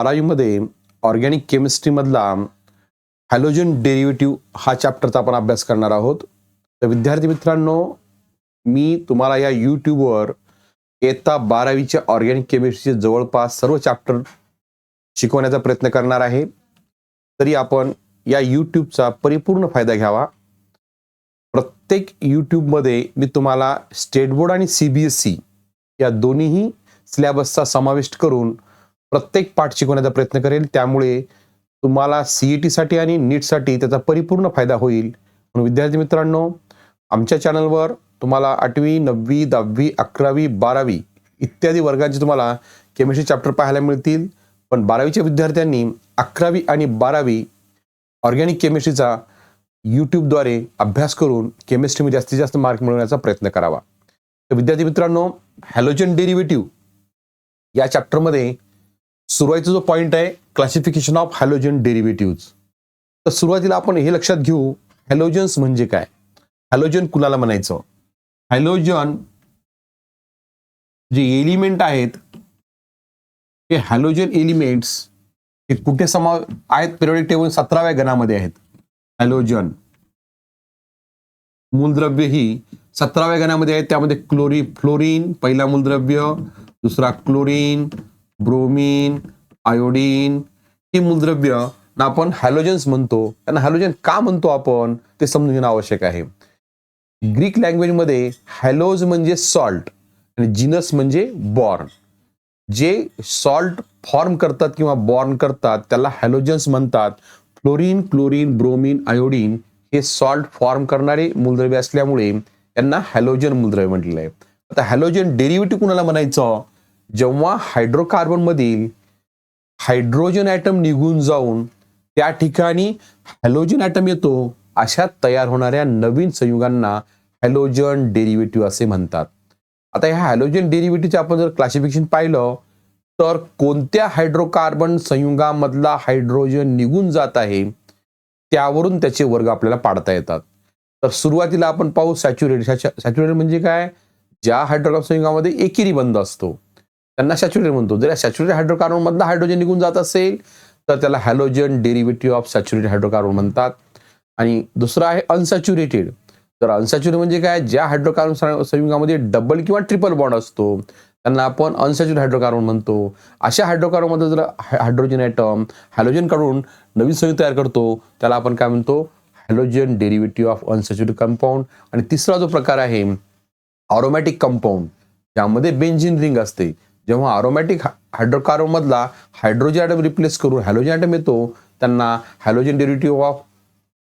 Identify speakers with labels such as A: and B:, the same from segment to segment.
A: 12वीमध्ये organic केमिस्ट्रीमधला halogen derivative हा चॅप्टरचा आपण अभ्यास करणार आहोत. तर विद्यार्थी मित्रांनो, मी तुम्हाला या यूट्यूबवर इयत्ता 12वीच्या ऑर्गॅनिक केमिस्ट्रीचे जवळपास सर्व चॅप्टर शिकवण्याचा प्रयत्न करणार आहे. तरी आपण या यूट्यूबचा परिपूर्ण फायदा घ्यावा. प्रत्येक यूट्यूबमध्ये मी तुम्हाला स्टेट बोर्ड आणि CBSE या दोन्हीही सिलेबसचा समाविष्ट करून प्रत्येक पाठ शिकवण्याचा प्रयत्न करेल. त्यामुळे तुम्हाला CET-साठी आणि नीटसाठी त्याचा परिपूर्ण फायदा होईल. म्हणून विद्यार्थी मित्रांनो, आमच्या चॅनलवर तुम्हाला 8वी, 9वी, 10वी, 11वी, 12वी इत्यादी वर्गांचे तुम्हाला केमिस्ट्री चॅप्टर पाहायला मिळतील. पण 12वीच्या विद्यार्थ्यांनी 11वी आणि 12वी ऑर्गॅनिक केमिस्ट्रीचा यूट्यूबद्वारे अभ्यास करून केमिस्ट्रीमध्ये जास्तीत जास्त मार्क मिळवण्याचा प्रयत्न करावा. तर विद्यार्थी मित्रांनो, हॅलोजन डेरिव्हेटिव्ह या चॅप्टरमध्ये सुरुवातीचा जो पॉइंट आहे क्लासिफिकेशन ऑफ हॅलोजन डेरिव्हेटिव्ह्ज. तर सुरुवातीला आपण हे लक्षात घेऊ, हॅलोजन्स म्हणजे काय, हॅलोजन कुणाला म्हणायचं. हॅलोजन जे एलिमेंट आहेत हे हॅलोजन एलिमेंट्स हे कुठे आहेत, पिरियोडिक टेबल 17व्या गणामध्ये आहेत. हॅलोजन मूलद्रव्य ही 17व्या गणामध्ये आहेत. त्यामध्ये फ्लोरीन पहिला मूलद्रव्य, दुसरा क्लोरीन, ब्रोमीन, आयोडीन ही मूलद्रव्य ना आपण हॅलोजन्स म्हणतो. त्यांना हॅलोजन का म्हणतो आपण ते समजून घेणं आवश्यक आहे. ग्रीक लँग्वेजमध्ये हॅलोज म्हणजे सॉल्ट आणि जिनस म्हणजे बॉर्न. जे सॉल्ट फॉर्म करतात किंवा बॉर्न करतात त्याला हॅलोजन्स म्हणतात. फ्लोरीन, क्लोरीन, ब्रोमीन, आयोडीन हे सॉल्ट फॉर्म करणारे मूलद्रव्य असल्यामुळे त्यांना हॅलोजन मूलद्रव्य म्हटलेलं आहे. आता हॅलोजन डेरिव्हेटिव्ह कुणाला म्हणायचं, जेव्हा हायड्रोकार्बन मधील हायड्रोजन ॲटम निघून जाऊन त्या ठिकाणी हॅलोजन ॲटम येतो, अशा तयार होणाऱ्या नवीन संयुगांना हॅलोजन डेरिव्हेटिव्ह असे म्हणतात. आता ह्या हॅलोजन डेरिव्हेटिव्हचे आपण जर क्लासिफिकेशन पाहिलं तर कोणत्या हायड्रोकार्बन संयुगामधला हायड्रोजन निघून जात आहे त्यावरून त्याचे वर्ग आपल्याला पाडता येतात. तर सुरुवातीला आपण पाहू सॅच्युरेटेड म्हणजे काय, ज्या हायड्रोकार्बन संयुगामध्ये एकेरी बंध असतो त्यांना सॅच्युरेटेड म्हणतो. जर सॅच्युरेटेड हायड्रोकार्बन मधला हायड्रोजन निघून जात असेल तर त्याला halogen derivative of saturated hydrocarbon म्हणतात. आणि दुसरं आहे अनसॅच्युरेटेड. तर अनसॅच्युरेटेड म्हणजे काय, ज्या हायड्रोकार्बन संयुगामध्ये डबल किंवा ट्रिपल बॉन्ड असतो त्यांना आपण अनसॅच्युरेटेड हायड्रोकार्बन म्हणतो. अशा हायड्रोकार्बनमध्ये जर हायड्रोजन ॲटम हॅलोजन काढून नवीन संयुग तयार करतो त्याला आपण काय म्हणतो, halogen derivative of unsaturated compound. आणि तिसरा जो प्रकार आहे अरोमॅटिक कंपाऊंड, ज्यामध्ये बेन्झीन रिंग असते. जेव्हा अरोमॅटिक हायड्रोकार्बन मधला हायड्रोजन ॲटम रिप्लेस करून हॅलोजन ॲटम येतो त्यांना halogen derivative of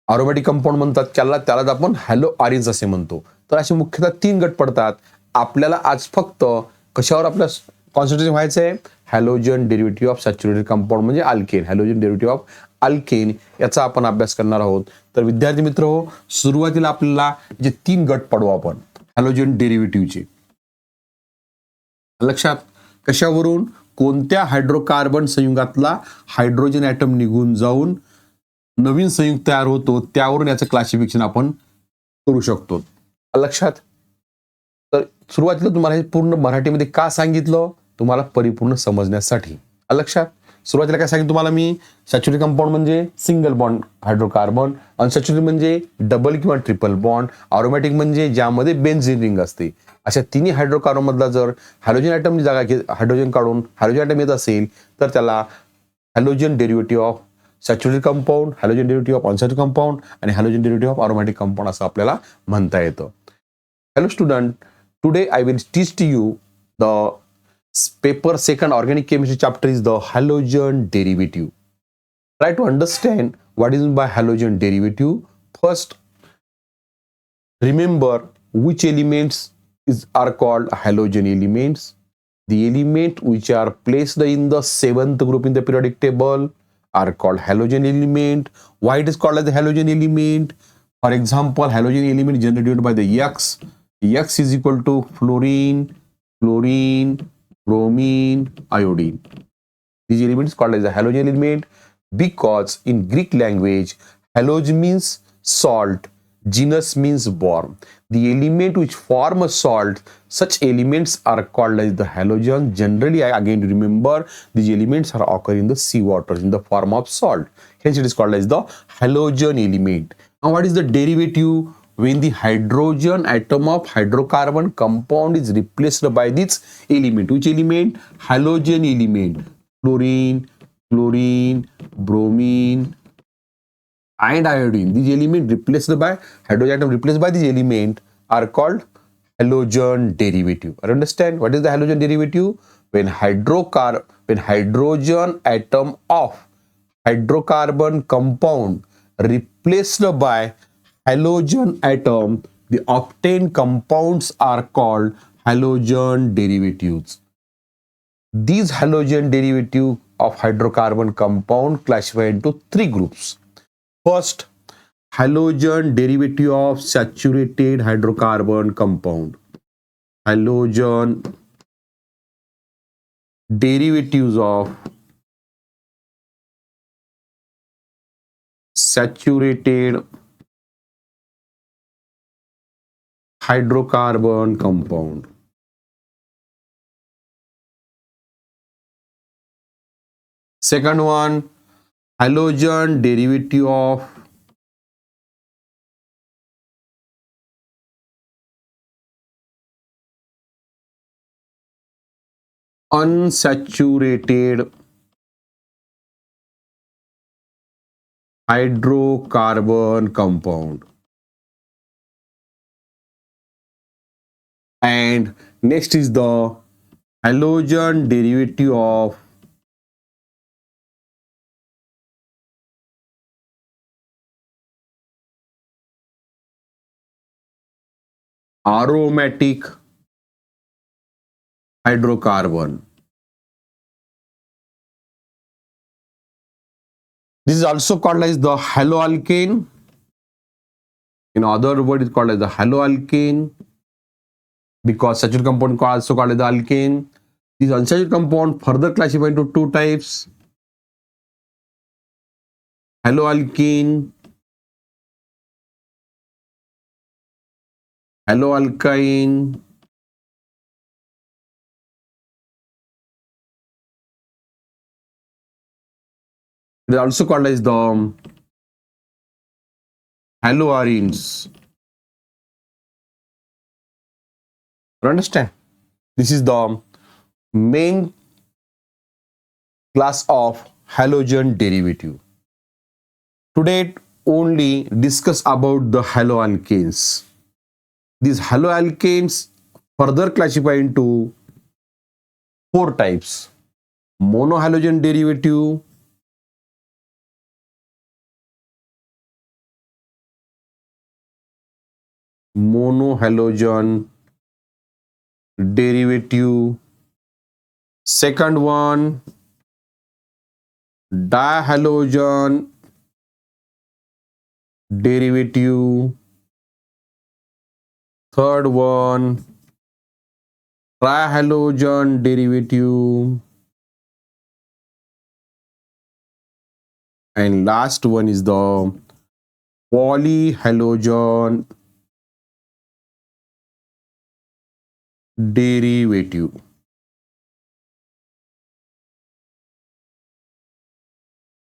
A: aromatic compound म्हणतात. त्यालाच आपण हॅलो आरिन्स असे म्हणतो. तर असे मुख्यतः 3 गट पडतात. आपल्याला आज फक्त कशावर आपल्या कॉन्सन्ट्रेशन व्हायचं आहे, halogen derivative of saturated compound म्हणजे alkane, halogen derivative of alkane याचा आपण अभ्यास करणार आहोत. तर विद्यार्थी मित्र हो, सुरुवातीला आपल्याला जे 3 गट पडू आपण हॅलोजन डेरिव्हेटिव्हचे. लक्षात, कशावरून, कोणत्या हायड्रोकार्बन संयुगातला हायड्रोजन ॲटम निघून जाऊन नवीन संयुग तयार होतो त्यावरून याचं क्लासिफिकेशन आपण करू शकतो. लक्षात. तर सुरुवातीला तुम्हाला हे पूर्ण मराठीमध्ये का सांगितलं, तुम्हाला परिपूर्ण समजण्यासाठी. लक्षात. सुरुवातीला काय सांगितलं तुम्हाला मी, सॅच्युरेटेड कंपाऊंड म्हणजे सिंगल बॉन्ड हायड्रोकार्बन, अनसॅच्युरेटेड म्हणजे डबल किंवा ट्रिपल बॉन्ड, अरोमॅटिक म्हणजे ज्यामध्ये बेन्झीन रिंग असते. अशा तिन्ही हायड्रोकार्बन मधला जर हॅलोजन ॲटमची जागा हायड्रोजन काढून हॅलोजन ॲटम येत असेल तर त्याला halogen derivative of saturated compound, halogen derivative of unsaturated compound आणि halogen derivative of aromatic compound असं आपल्याला म्हणता येतं. Hello student, today I will teach to you the paper second organic chemistry chapter is the halogen derivative. Try to understand what is by halogen derivative. First, remember which elements are called halogen elements. The elements which are placed in the 7th group in the periodic table are called halogen element. Why it is called as the halogen element? For example, halogen element generated by the X. X is equal to fluorine, chlorine, bromine, iodine. These elements called as a halogen element because in Greek language, halog means salt Genus means form. The element which form a salt, such elements are called as the halogen. Generally, again remember, these elements are occur in the seawater in the form of salt. Hence, it is called as the halogen element. Now, what is the derivative? When the hydrogen atom of hydrocarbon compound is replaced by this element. Which element? Halogen element. Fluorine, chlorine, bromine, and iodine. These elements replaced by hydrogen atom replaced by this element are called halogen derivative. Understand what is the halogen derivative? When hydrogen atom of hydrocarbon compound replaced by halogen atom, the obtained compounds are called halogen derivatives. These halogen derivative of hydrocarbon compound classify into three groups. First, halogen derivative of saturated hydrocarbon compound. Halogen derivatives of saturated hydrocarbon compound. Second one, halogen derivative of unsaturated hydrocarbon compound. And next is the halogen derivative of aromatic hydrocarbon. This is also called as the haloalkane. In other word, it's called as the haloalkane because saturated compound is also called as the alkane. This unsaturated compound further classified into two types: haloalkene, haloalkyne. It is also called as the haloarenes. You understand? This is the main class of halogen derivative. Today only discuss about the haloalkanes. These haloalkanes further classify into four types: monohalogen derivative, monohalogen derivative. Second one, dihalogen derivative. Third one, trihalogen derivative. And last one is the polyhalogen derivative.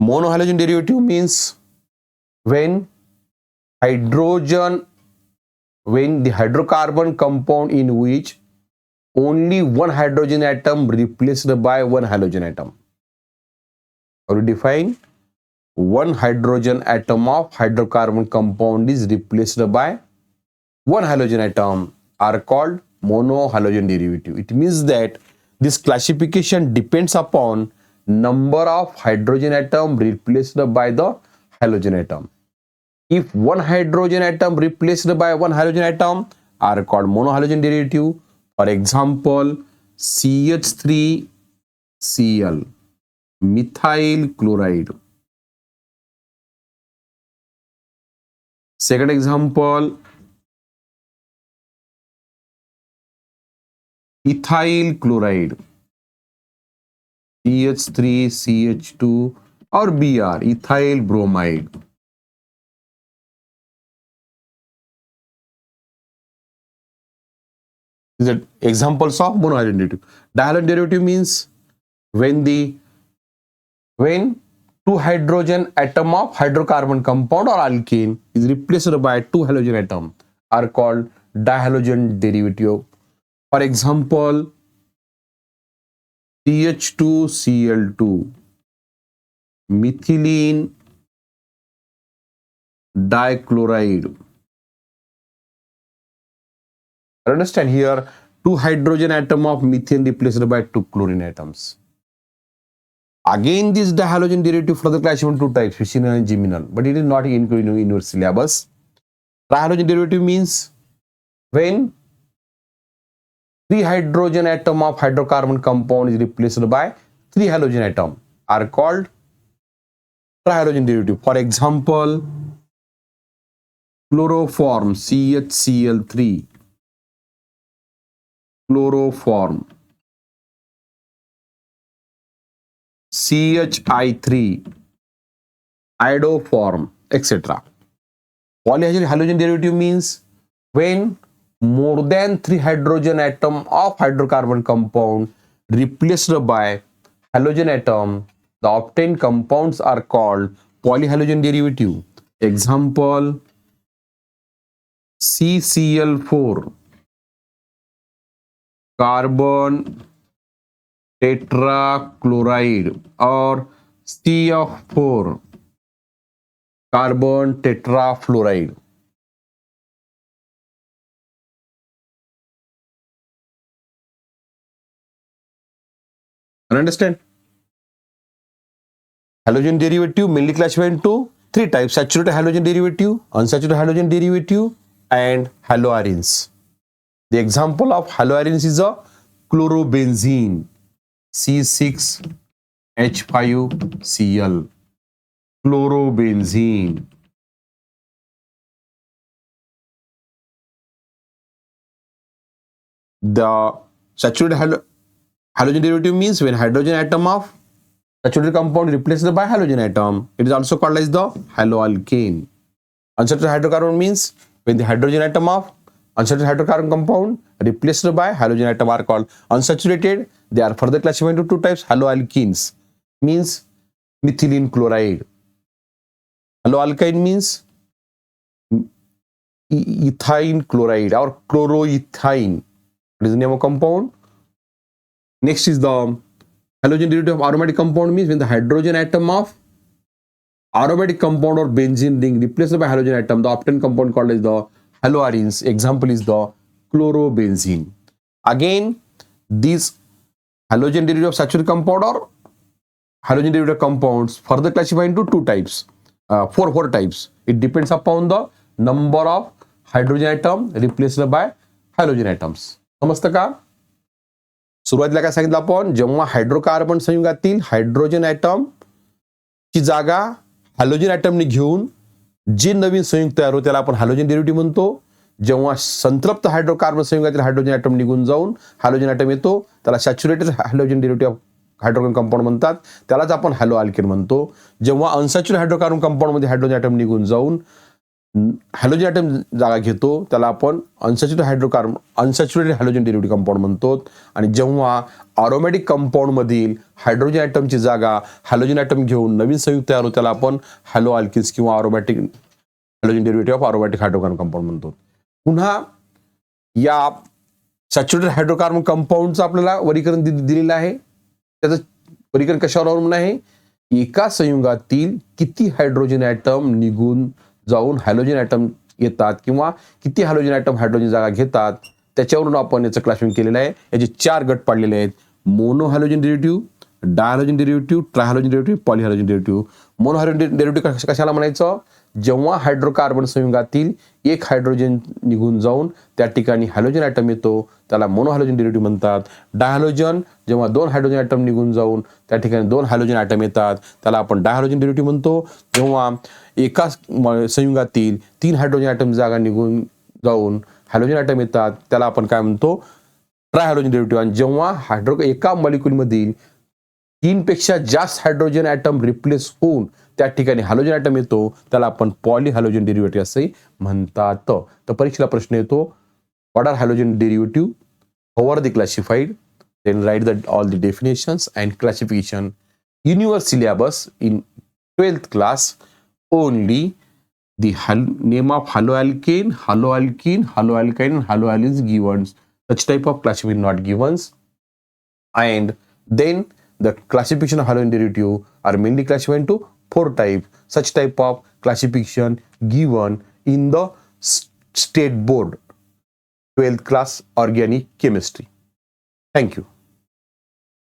A: Monohalogen derivative means when the hydrocarbon compound in which only one hydrogen atom replaced by one halogen atom. How to define? One hydrogen atom of hydrocarbon compound is replaced by one halogen atom are called monohalogen derivative. It means that this classification depends upon number of hydrogen atom replaced by the halogen atom. If one hydrogen atom replaced by one halogen atom are called monohalogen derivative. For example, CH3Cl, methyl chloride. Second example, ethyl chloride, CH3CH2 or Br, ethyl bromide. These are examples of monohalogen derivative. Dihalogen derivative means when two hydrogen atom of hydrocarbon compound or alkene is replaced by two halogen atom are called dihalogen derivative. For example, CH2Cl2, methylene dichloride. Understand here, two hydrogen atom of methane replaced by two chlorine atoms. Again, this dihalogen derivative further classified into two types, fissional and geminal, but it is not included in your syllabus. Trihalogen derivative means when three hydrogen atom of hydrocarbon compound is replaced by three halogen atom are called trihalogen derivative. For example, chloroform CHCl3, chloroform CHI3, iodoform, etc. Polyhalogen derivative means when more than three hydrogen atom of hydrocarbon compound replaced by halogen atom, the obtained compounds are called polyhalogen derivative. Example, CCl4, carbon tetrachloride, or CF4, carbon tetrafluoride. Understand? Halogen derivative mainly classified into three types: saturated halogen derivative, unsaturated halogen derivative, and haloarenes. The example of haloarenes is a chlorobenzene, C6H5Cl, chlorobenzene. The saturated halogen derivative means when hydrogen atom of saturated compound replaced by halogen atom, it is also called as the haloalkane. Unsaturated hydrocarbon means when the hydrogen atom of unsaturated hydrocarbon compound replaced by halogen atom are called unsaturated. They are further classified into two types: haloalkenes means methylene chloride. Haloalkyne means ethyl chloride or chloroethine. It is the name of compound. Next is the halogen derivative of aromatic compound means when the hydrogen atom of aromatic compound or benzene ring replaced by halogen atom, the obtained compound called as the haloarenes. Example is the chlorobenzene. Again, these halogen derivative of saturated compound or halogen derivative compounds further classified into two types, four types. It depends upon the number of hydrogen atom replaced by halogen atoms. समजतं का? सुरुवातीला काय सांगितलं आपण, जेव्हा hydrocarbon संयुगातील hydrogen atom ची जागा halogen ॲटमने घेऊन जे नवीन संयुग तयार होते त्याला आपण हॅलोजन डेरिव्हेटिव्ह म्हणतो. जेव्हा संतृप्त हायड्रोकार्बन संयुगातील हायड्रोजन ॲटम निघून जाऊन हॅलोजन ॲटम येतो त्याला saturated halogen derivative of hydrogen compound म्हणतात, त्यालाच आपण हॅलो अल्केन म्हणतो. जेव्हा अनसॅच्युरेटेड हायड्रोकार्बन कंपाऊंडमध्ये हायड्रोजन ॲटम निघून जाऊन हॅलोजन ॲटम जागा घेतो त्याला आपण अनसॅच्युरेटेड हॅलोजन डेरिव्हेटिव्ह कंपाऊंड म्हणतो. आणि जेव्हा अरोमॅटिक कंपाऊंडमधील हायड्रोजन ॲटमची जागा हॅलोजन ॲटम घेऊन नवीन संयुग तयार होतो त्याला आपण हॅलो अल्किन्स किंवा aromatic halogen derivative of aromatic hydrocarbon compound म्हणतो. पुन्हा या सॅच्युरेटेड हायड्रोकार्बन कंपाऊंडचं आपल्याला वर्गीकरण दिलेलं आहे. त्याचं वर्गीकरण कशावर अवलंबून आहे? एका संयुगातील किती हायड्रोजन ॲटम निघून जाऊन हॅलोजन ॲटम येतात किंवा किती हॅलोजन ॲटम हायड्रोजन जागा घेतात त्याच्यावरून आपण याचं क्लासिफिकेशन केलेलं आहे. याचे चार गट पाडलेले आहेत: mono halogen derivative, dihalogen derivative, trihalogen derivative, polyhalogen derivative. Mono halogen derivative कशाला म्हणायचं? जेव्हा हायड्रोकार्बन संयुगातील एक हायड्रोजन निघून जाऊन त्या ठिकाणी हॅलोजन ॲटम येतो त्याला मोनो हॅलोजन डेरिव्हेटिव्ह म्हणतात. डायहॅलोजन जेव्हा दोन हायड्रोजन ॲटम निघून जाऊन त्या ठिकाणी दोन हॅलोजन ॲटम येतात त्याला आपण डायहॅलोजन डेरिव्हेटिव्ह म्हणतो. जेव्हा एका संयुगातील तीन हायड्रोजन ॲटम जागा निघून जाऊन हॅलोजन ॲटम येतात त्याला आपण काय म्हणतो? ट्रायहॅलोजन डेरिव्हेटिव्ह. आणि जेव्हा एका मॉलिक्यूलमधील तीनपेक्षा जास्त हायड्रोजन ॲटम रिप्लेस होऊन त्या ठिकाणी हॅलोजन ॲटम येतो त्याला आपण पॉलीहॅलोजन डेरिव्हेटिव्ह असे म्हणतात. तर परीक्षेला प्रश्न येतो, what are halogen derivative? how are they classified, then write all the definitions and classification in your syllabus in 12th class. Only the name of haloalkane, haloalkene, haloalkyne, and haloalkane is given. Such type of classification not given. And then the classification of halogen derivative are mainly classified into 4 types. Such type of classification given in the state board 12th class organic chemistry. Thank you.